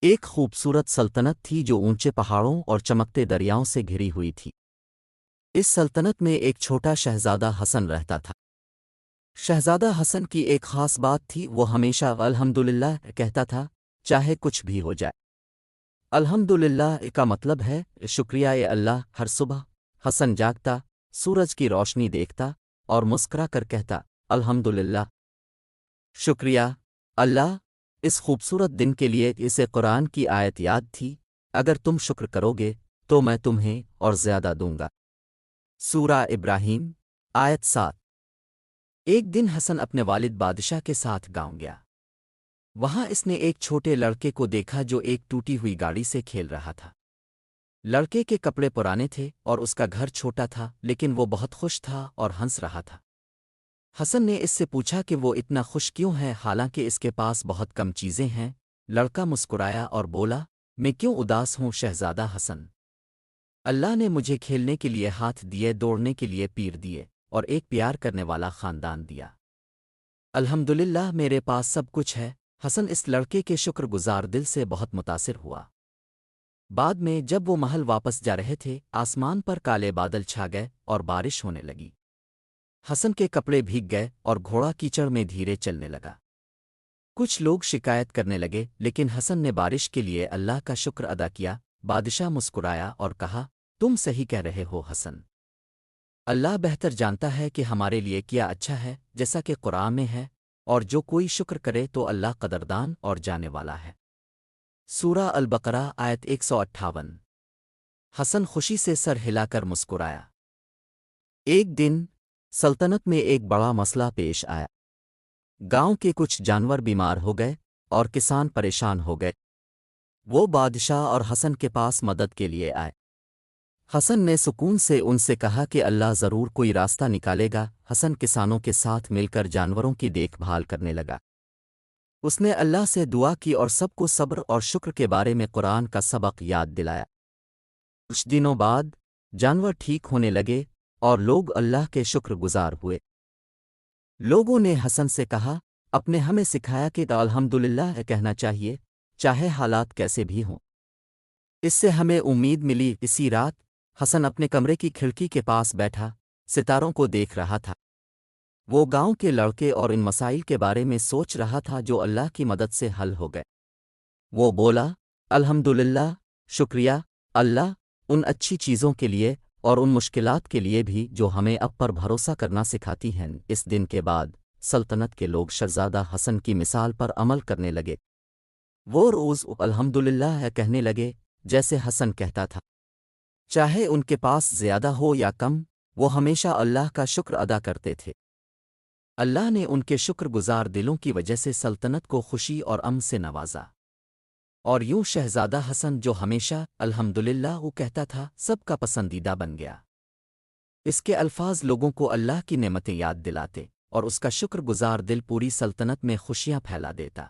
ایک خوبصورت سلطنت تھی جو اونچے پہاڑوں اور چمکتے دریاؤں سے گھری ہوئی تھی۔ اس سلطنت میں ایک چھوٹا شہزادہ حسن رہتا تھا۔ شہزادہ حسن کی ایک خاص بات تھی، وہ ہمیشہ الحمدللہ کہتا تھا، چاہے کچھ بھی ہو جائے۔ الحمدللہ کا مطلب ہے شکریہ اے اللہ۔ ہر صبح حسن جاگتا، سورج کی روشنی دیکھتا اور مسکرا کر کہتا، الحمدللہ، شکریہ اللہ۔ اس خوبصورت دن کے لیے اسے قرآن کی آیت یاد تھی، اگر تم شکر کرو گے تو میں تمہیں اور زیادہ دوں گا۔ سورہ ابراہیم آیت 7۔ ایک دن حسن اپنے والد بادشاہ کے ساتھ گاؤں گیا۔ وہاں اس نے ایک چھوٹے لڑکے کو دیکھا جو ایک ٹوٹی ہوئی گاڑی سے کھیل رہا تھا۔ لڑکے کے کپڑے پرانے تھے اور اس کا گھر چھوٹا تھا، لیکن وہ بہت خوش تھا اور ہنس رہا تھا۔ حسن نے اس سے پوچھا کہ وہ اتنا خوش کیوں ہے حالانکہ اس کے پاس بہت کم چیزیں ہیں۔ لڑکا مسکرایا اور بولا، میں کیوں اداس ہوں شہزادہ حسن؟ اللہ نے مجھے کھیلنے کے لیے ہاتھ دیے، دوڑنے کے لیے پیر دیے اور ایک پیار کرنے والا خاندان دیا۔ الحمدللہ، میرے پاس سب کچھ ہے۔ حسن اس لڑکے کے شکر گزار دل سے بہت متاثر ہوا۔ بعد میں جب وہ محل واپس جا رہے تھے، آسمان پر کالے بادل چھا گئے اور بارش ہونے لگی۔ حسن کے کپڑے بھیگ گئے اور گھوڑا کیچڑ میں دھیرے چلنے لگا۔ کچھ لوگ شکایت کرنے لگے، لیکن حسن نے بارش کے لیے اللہ کا شکر ادا کیا۔ بادشاہ مسکرایا اور کہا، تم صحیح کہہ رہے ہو حسن۔ اللہ بہتر جانتا ہے کہ ہمارے لیے کیا اچھا ہے، جیسا کہ قرآن میں ہے، اور جو کوئی شکر کرے تو اللہ قدردان اور جانے والا ہے۔ سورہ البقرہ آیت 158۔ حسن خوشی سے سر ہلا کر مسکرایا۔ ایک دن سلطنت میں ایک بڑا مسئلہ پیش آیا۔ گاؤں کے کچھ جانور بیمار ہو گئے اور کسان پریشان ہو گئے۔ وہ بادشاہ اور حسن کے پاس مدد کے لیے آئے۔ حسن نے سکون سے ان سے کہا کہ اللہ ضرور کوئی راستہ نکالے گا۔ حسن کسانوں کے ساتھ مل کر جانوروں کی دیکھ بھال کرنے لگا۔ اس نے اللہ سے دعا کی اور سب کو صبر اور شکر کے بارے میں قرآن کا سبق یاد دلایا۔ کچھ دنوں بعد جانور ٹھیک ہونے لگے اور لوگ اللہ کے شکر گزار ہوئے۔ لوگوں نے حسن سے کہا، اپنے ہمیں سکھایا کہ الحمدللہ کہنا چاہیے، چاہے حالات کیسے بھی ہوں۔ اس سے ہمیں امید ملی۔ اسی رات حسن اپنے کمرے کی کھڑکی کے پاس بیٹھا ستاروں کو دیکھ رہا تھا۔ وہ گاؤں کے لڑکے اور ان مسائل کے بارے میں سوچ رہا تھا جو اللہ کی مدد سے حل ہو گئے۔ وہ بولا، الحمدللہ، شکریہ اللہ، ان اچھی چیزوں کے لیے اور ان مشکلات کے لیے بھی جو ہمیں اب پر بھروسہ کرنا سکھاتی ہیں۔ اس دن کے بعد سلطنت کے لوگ شہزادہ حسن کی مثال پر عمل کرنے لگے۔ وہ روز الحمدللہ کہنے لگے جیسے حسن کہتا تھا۔ چاہے ان کے پاس زیادہ ہو یا کم، وہ ہمیشہ اللہ کا شکر ادا کرتے تھے۔ اللہ نے ان کے شکر گزار دلوں کی وجہ سے سلطنت کو خوشی اور امن سے نوازا۔ اور یوں شہزادہ حسن جو ہمیشہ الحمدللہ وہ کہتا تھا، سب کا پسندیدہ بن گیا۔ اس کے الفاظ لوگوں کو اللہ کی نعمتیں یاد دلاتے اور اس کا شکر گزار دل پوری سلطنت میں خوشیاں پھیلا دیتا۔